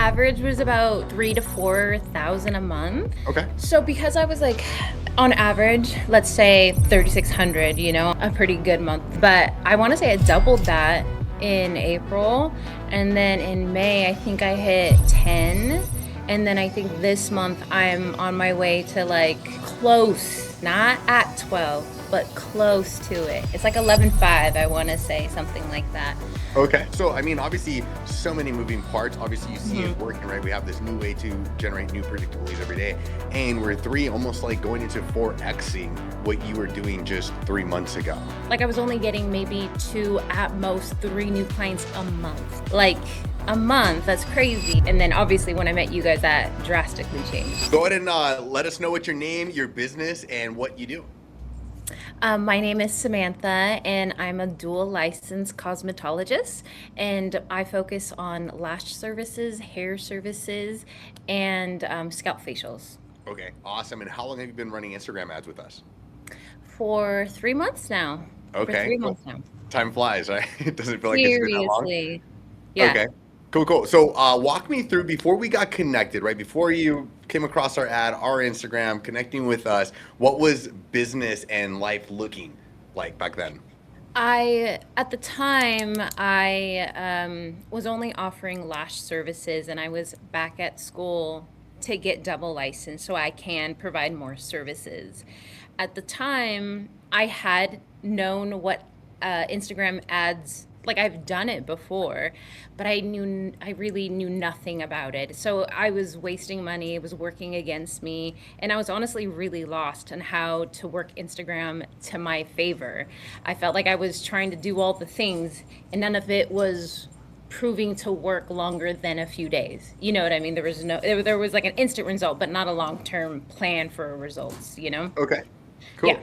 average was about 3 to 4 thousand a month. Okay. So because I was like on average, let's say 3,600, a pretty good month. But I want to say I doubled that in April. And then in May, I think I hit 10. And then I think this month I'm on my way to like close, not at 12, but close to it. It's like 11.5, I want to say, something like that. Okay. So, I mean, obviously, so many moving parts. Obviously, you see it Mhm. working, right? We have this new way to generate new predictable leads every day. And we're almost like going into 4Xing what you were doing just 3 months ago. Like I was only getting maybe two, at most three new clients a month. Like a month, that's crazy. And then obviously when I met you guys, that drastically changed. Go ahead and let us know what your name, your business, and what you do. My name is Samantha, and I'm a dual licensed cosmetologist, and I focus on lash services, hair services, and scalp facials Okay. Awesome. And how long have you been running Instagram ads with us? for 3 months now. For Okay. three Cool. months now. Time flies, right? It doesn't feel like it's been that long. Seriously. Yeah. Okay. Cool, cool. So walk me through before we got connected, right? Before you came across our ad, our Instagram, connecting with us, what was business and life looking like back then? At the time, I was only offering lash services, and I was back at school to get double licensed so I can provide more services. At the time, I had known what Instagram ads, like I've done it before, but I really knew nothing about it. So I was wasting money, it was working against me, and I was honestly really lost on how to work Instagram to my favor. I felt like I was trying to do all the things, and none of it was proving to work longer than a few days. You know what I mean? There was like an instant result, but not a long-term plan for results. Okay. Yeah. Cool.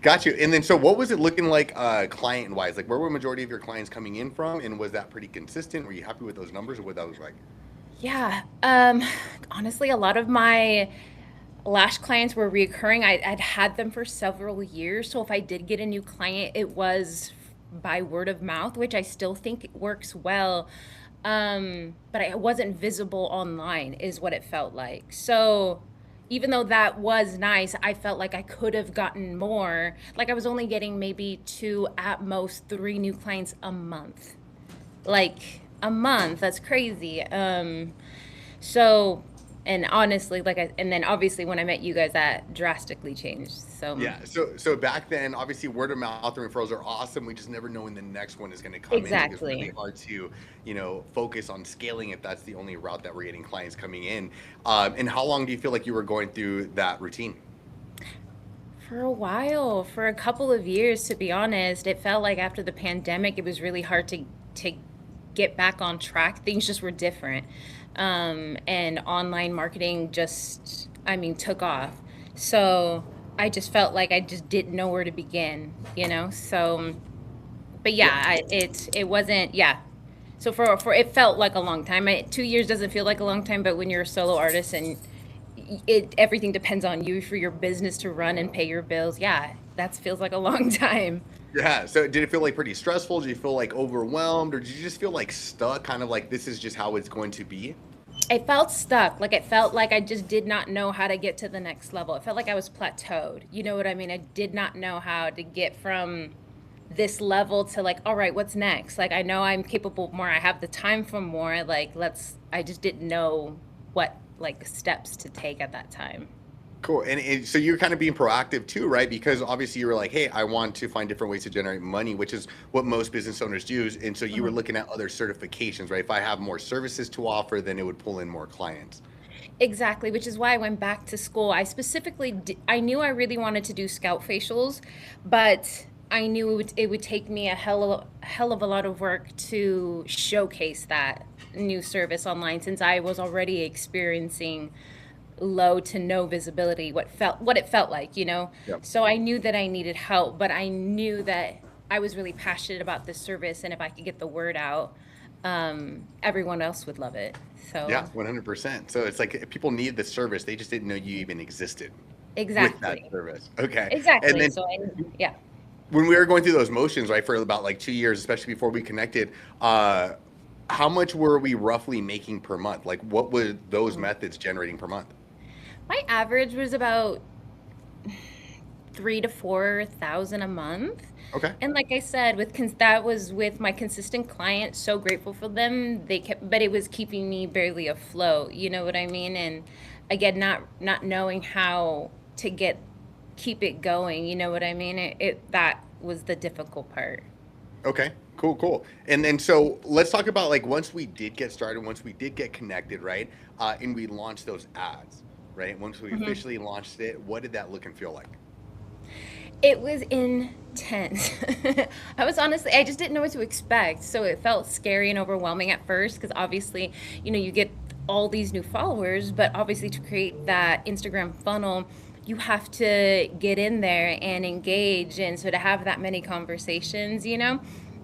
Got you. And then, so what was it looking like client wise? Like, where were majority of your clients coming in from? And was that pretty consistent? Were you happy with those numbers or what that was like? Yeah. Honestly, a lot of my lash clients were reoccurring. I'd had them for several years. So if I did get a new client, it was by word of mouth, which I still think works well. But I wasn't visible online, is what it felt like. So even though that was nice, I felt like I could have gotten more. Like I was only getting maybe two, at most three new clients a month. Like a month, that's crazy. So, and honestly, and then obviously when I met you guys, that drastically changed. So, Yeah. So back then, obviously, word of mouth and referrals are awesome. We just never know when the next one is going to come in. Like, it's really exactly. hard to, focus on scaling if that's the only route that we're getting clients coming in. And how long do you feel like you were going through that routine? For a while, for a couple of years, to be honest, it felt like after the pandemic, it was really hard to get back on track. Things just were different. And online marketing just, I mean, took off. So I just felt like I just didn't know where to begin. So, but Yeah. yeah, it wasn't, yeah. So for it felt like a long time. 2 years doesn't feel like a long time, but when you're a solo artist and everything depends on you for your business to run and pay your bills, yeah, that feels like a long time. Yeah. So did it feel like pretty stressful? Did you feel like overwhelmed or did you just feel like stuck? Kind of like this is just how it's going to be? It felt stuck. Like it felt like I just did not know how to get to the next level. It felt like I was plateaued. You know what I mean? I did not know how to get from this level to like, all right, what's next? Like I know I'm capable of more. I have the time for more. Like I just didn't know what like steps to take at that time. Cool. And so you're kind of being proactive too, right? Because obviously you were like, hey, I want to find different ways to generate money, which is what most business owners do. And so you were looking at other certifications, right? If I have more services to offer, then it would pull in more clients. Exactly, which is why I went back to school. I knew I really wanted to do scalp facials, but I knew it would take me a hell of a lot of work to showcase that new service online since I was already experiencing low to no visibility, what it felt like. Yep. So I knew that I needed help, but I knew that I was really passionate about this service, and if I could get the word out, everyone else would love it. Yeah, So 100%. So it's like people need the service. They just didn't know you even existed with that exactly. service. Okay. And Exactly. then So yeah. when we were going through those motions, right, for about like 2 years, especially before we connected, how much were we roughly making per month? Like, what were those methods generating per month? My average was about 3 to 4 thousand a month. Okay. And like I said, that was with my consistent clients. So grateful for them. They kept, but it was keeping me barely afloat. You know what I mean? And again, not knowing how to keep it going. You know what I mean? That was the difficult part. Okay. Cool. Cool. And then so let's talk about like once we did get started, once we did get connected, right? And we launched those ads, right? Once we Mhm. officially launched it, what did that look and feel like? It was intense. I just didn't know what to expect. So it felt scary and overwhelming at first because obviously, you get all these new followers, but obviously to create that Instagram funnel, you have to get in there and engage. And so to have that many conversations,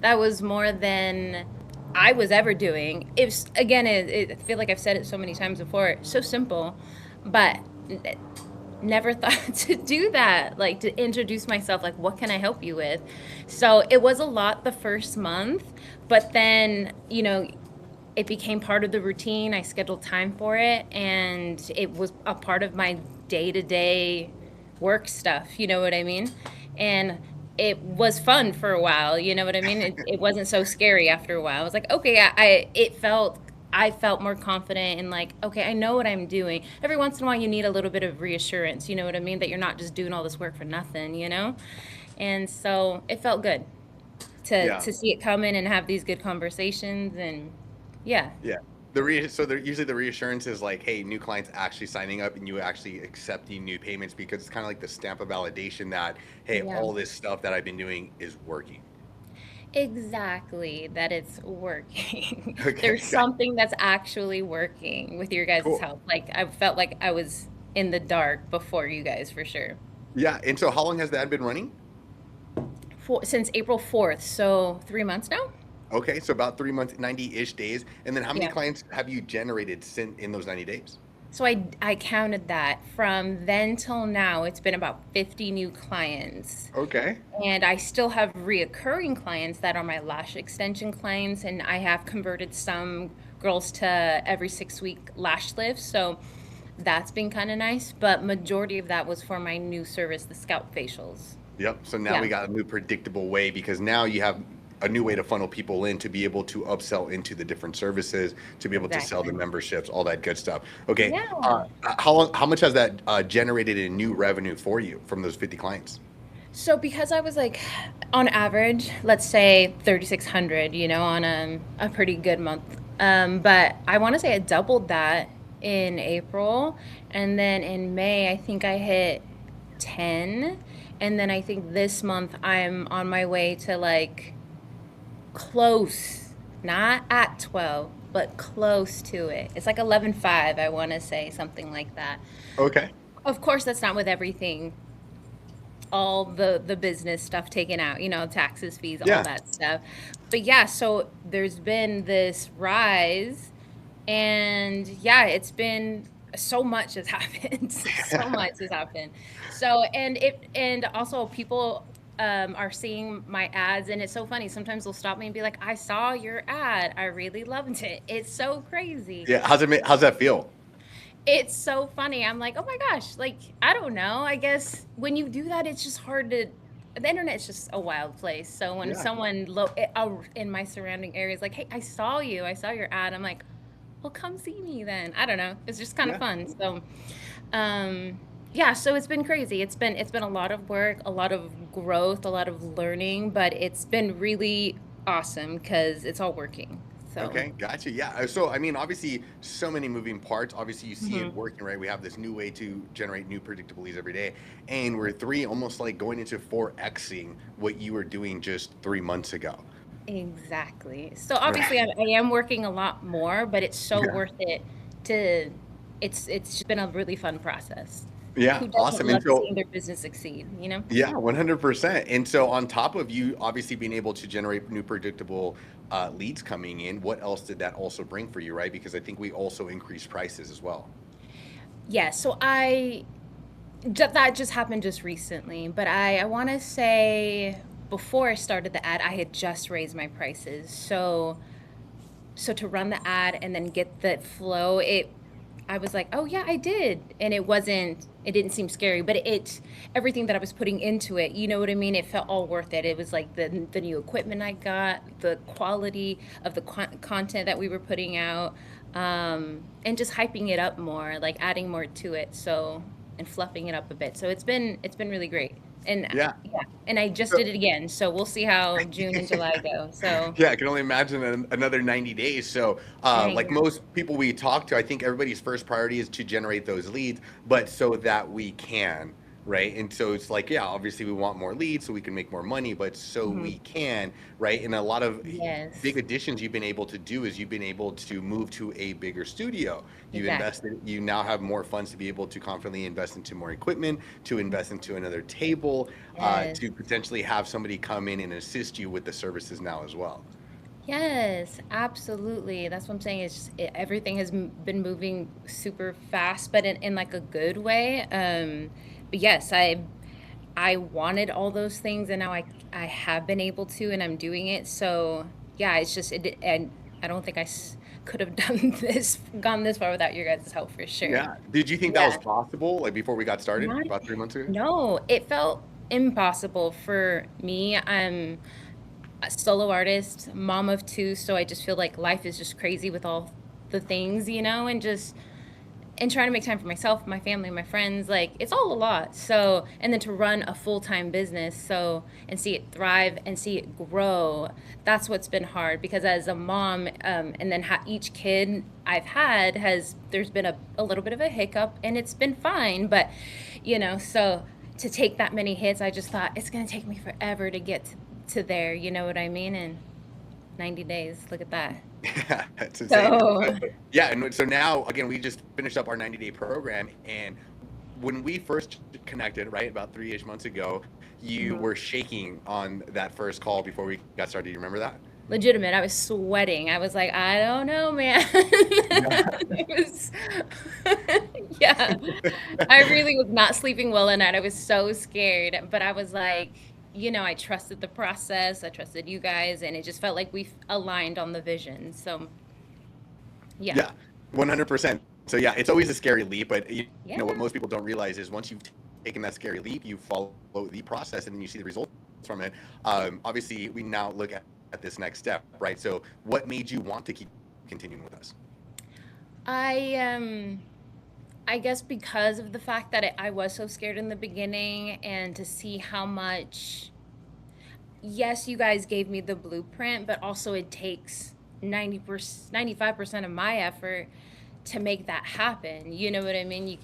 that was more than I was ever doing. It's again, I feel like I've said it so many times before, so simple, but never thought to do that, like to introduce myself, like, what can I help you with? So it was a lot the first month, but then, it became part of the routine. I scheduled time for it, and it was a part of my day to day work stuff. You know what I mean? And it was fun for a while. You know what I mean? It wasn't so scary after a while. I was like, okay, I felt more confident in like, okay, I know what I'm doing. Every once in a while, you need a little bit of reassurance. You know what I mean? That you're not just doing all this work for nothing. And so it felt good Yeah. to see it come in and have these good conversations and yeah. Yeah. Usually the reassurance is like, hey, new clients actually signing up and you actually accepting new payments because it's kind of like the stamp of validation that, hey, Yeah. all this stuff that I've been doing is working. Exactly, that it's working. Okay, There's got something that's actually working with your guys' cool. help. Like I felt like I was in the dark before you guys for sure. Yeah. And so how long has that been running? Since April 4th, so 3 months now? Okay, so about 3 months, 90-ish days. And then how many Yeah. clients have you generated in those 90 days? So I counted that from then till now, it's been about 50 new clients. Okay. And I still have reoccurring clients that are my lash extension clients, and I have converted some girls to every 6 week lash lifts. So that's been kind of nice. But majority of that was for my new service, the scalp facials. Yep. So now Yeah, we got a new predictable way because now you have a new way to funnel people in to be able to upsell into the different services, to be able to sell the exactly. memberships, all that good stuff. Okay. Yeah. How much has that generated in new revenue for you from those 50 clients? So because I was like, on average, let's say 3,600, on a pretty good month. But I want to say I doubled that in April, and then in May I think I hit 10, and then I think this month I'm on my way to like close, not at 12, but close to it. It's like 11.5, I want to say something like that. Okay. Of course, that's not with everything, all the business stuff taken out, taxes, fees, all Yeah. that stuff. But yeah, so there's been this rise, and yeah, it's been so much has happened. So much has happened. So and also people are seeing my ads, and it's so funny. Sometimes they'll stop me and be like, "I saw your ad. I really loved it." It's so crazy. Yeah. How's that feel? It's so funny. I'm like, oh my gosh, like, I don't know. I guess when you do that, it's just hard to. The internet's just a wild place. So when Yeah. someone in my surrounding area is like, hey, I saw you, I saw your ad, I'm like, well, come see me then. I don't know. It's just kind of Yeah. fun. So, yeah. So it's been crazy. It's been a lot of work, a lot of growth, a lot of learning, but it's been really awesome because it's all working. So. Okay, gotcha. Yeah. So, I mean, obviously, so many moving parts. Obviously, you see it Mhm. working, right? We have this new way to generate new predictable leads every day. And we're almost like going into 4Xing what you were doing just 3 months ago. Exactly. So obviously Right. I am working a lot more, but it's so Yeah. worth it to it's just been a really fun process. Yeah. Who doesn't Awesome. And love so, seeing their business succeed? yeah, 100%. And so, on top of you obviously being able to generate new predictable leads coming in, what else did that also bring for you, right? Because I think we also increased prices as well. Yeah, so that just happened just recently, but I want to say before I started the ad, I had just raised my prices. So So to run the ad and then get the flow, I was like, oh yeah, I did. And it didn't seem scary, but everything that I was putting into it, you know what I mean? It felt all worth it. It was like the new equipment I got, the quality of the content that we were putting out, and just hyping it up more, like adding more to it. So, and fluffing it up a bit. So it's been really great. And Yeah. yeah, and I just So, did it again. So we'll see how June and July go. So, yeah, I can only imagine another 90 days. So, like dang. most people we talk to, I think everybody's first priority is to generate those leads, but so that we can, right? And so it's like, yeah, obviously we want more leads so we can make more money, but so Mhm. we can, right? And a lot of big Yes, additions you've been able to do is you've been able to move to a bigger studio. You've exactly. invested, you now have more funds to be able to confidently invest into more equipment, to invest into another table, Yes. to potentially have somebody come in and assist you with the services now as well. Yes, absolutely. That's what I'm saying. It's just, everything has been moving super fast, but in like a good way. But yes, I wanted all those things, and now I have been able to, and I'm doing it. So yeah, it's just and I don't think could have done gone this far without your guys' help for sure. Yeah. Did you think that was Yeah. possible, like, before we got started, Not about 3 months ago? No, it felt impossible for me. I'm a solo artist, mom of two, so I just feel like life is just crazy with all the things, and trying to make time for myself, my family, my friends, like it's all a lot. So, and then to run a full-time business, so and see it thrive and see it grow, that's what's been hard because as a mom, and then each kid I've had there's been a little bit of a hiccup and it's been fine, but so to take that many hits, I just thought it's gonna take me forever to get to there, you know what I mean? And 90 days, look at that. Yeah, it's insane. So, Yeah, and so now, again, we just finished up our 90-day program, and when we first connected, right, about 3-ish months ago, you mhm. were shaking on that first call before we got started. Do you remember that? Legitimate. I was sweating. I was like, I don't know, man. Yeah. It was, yeah. I really was not sleeping well at night. I was so scared, but I was like, I trusted the process. I trusted you guys, and it just felt like we aligned on the vision. So, yeah. Yeah, 100%. So yeah, it's always a scary leap, but you know what Yeah. most people don't realize is once you've taken that scary leap, you follow the process and then you see the results from it. Obviously, we now look at this next step, right? So what made you want to keep continuing with us? I I guess because of the fact that I was so scared in the beginning and to see how much, yes, you guys gave me the blueprint, but also it takes 90%, 95% of my effort to make that happen. You know what I mean?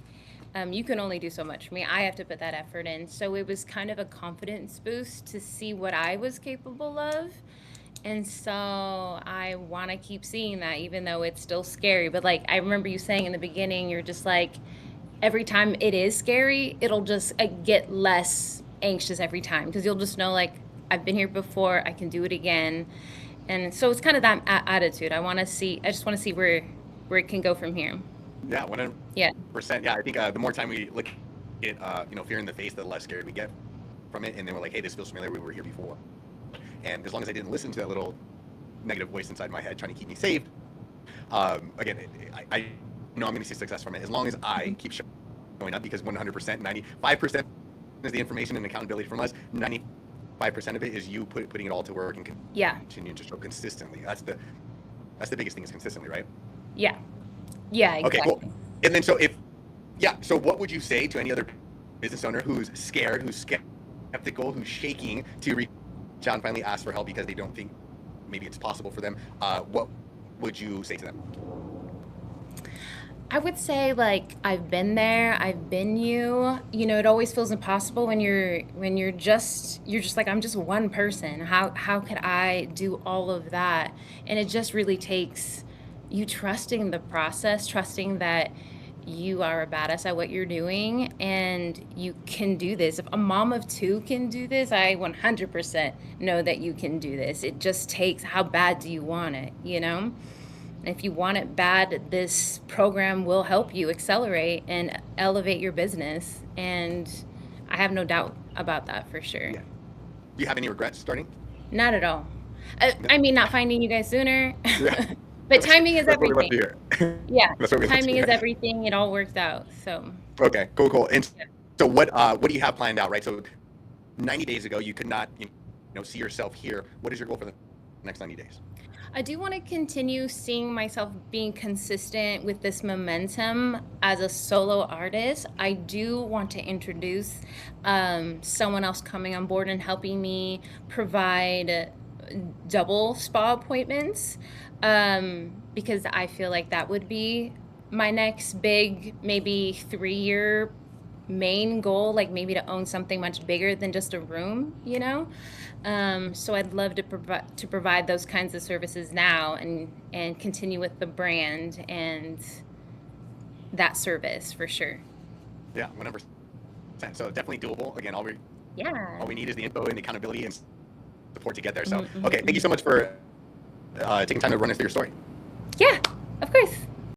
You can only do so much for me. I have to put that effort in. So it was kind of a confidence boost to see what I was capable of. And so I want to keep seeing that, even though it's still scary. But like I remember you saying in the beginning, you're just like, every time it is scary, it'll just get less anxious every time because you'll just know, like, I've been here before, I can do it again. And so it's kind of that attitude. I just want to see where it can go from here. Yeah, Yeah. 100%. Yeah, I think the more time we look at fear in the face, the less scared we get from it, and then we're like, hey, this feels familiar. We were here before. And as long as I didn't listen to that little negative voice inside my head trying to keep me safe, again, I know I'm going to see success from it as long as I keep showing up because 100%, 95% is the information and accountability from us. 95% of it is you putting it all to work and Yeah. continuing to show consistently. That's the biggest thing is consistently, right? Yeah. Yeah, Okay, cool. exactly. And then so what would you say to any other business owner who's scared, who's skeptical, who's shaking to reach out and finally ask for help because they don't think maybe it's possible for them? What would you say to them? I would say like I've been there, I've been you. It always feels impossible when you're just like, I'm just one person. How could I do all of that? And it just really takes you trusting the process, trusting that you are a badass at what you're doing and you can do this. If a mom of two can do this, I 100% know that you can do this. It just takes, how bad do you want it, you know? And if you want it bad, this program will help you accelerate and elevate your business. And I have no doubt about that for sure. Yeah. Do you have any regrets starting? Not at all. No. I mean, not finding you guys sooner, Yeah. But timing is That's what we love everything. to hear. Yeah, That's what we love to timing is hear. everything. It all worked out. So Okay, cool. And yeah. so what do you have planned out, right? So 90 days ago, you could not, see yourself here. What is your goal for the next 90 days? I do want to continue seeing myself being consistent with this momentum as a solo artist. I do want to introduce someone else coming on board and helping me provide double spa appointments, because I feel like that would be my next big, maybe 3-year main goal, like maybe to own something much bigger than just a room, so I'd love to provide those kinds of services now and continue with the brand and that service for sure. Yeah, 100%. So definitely doable. Again, all Yeah. we need is the info and the accountability and support to get there. So, Mhm, mhm, okay, thank you mhm. so much for taking time to run us through your story.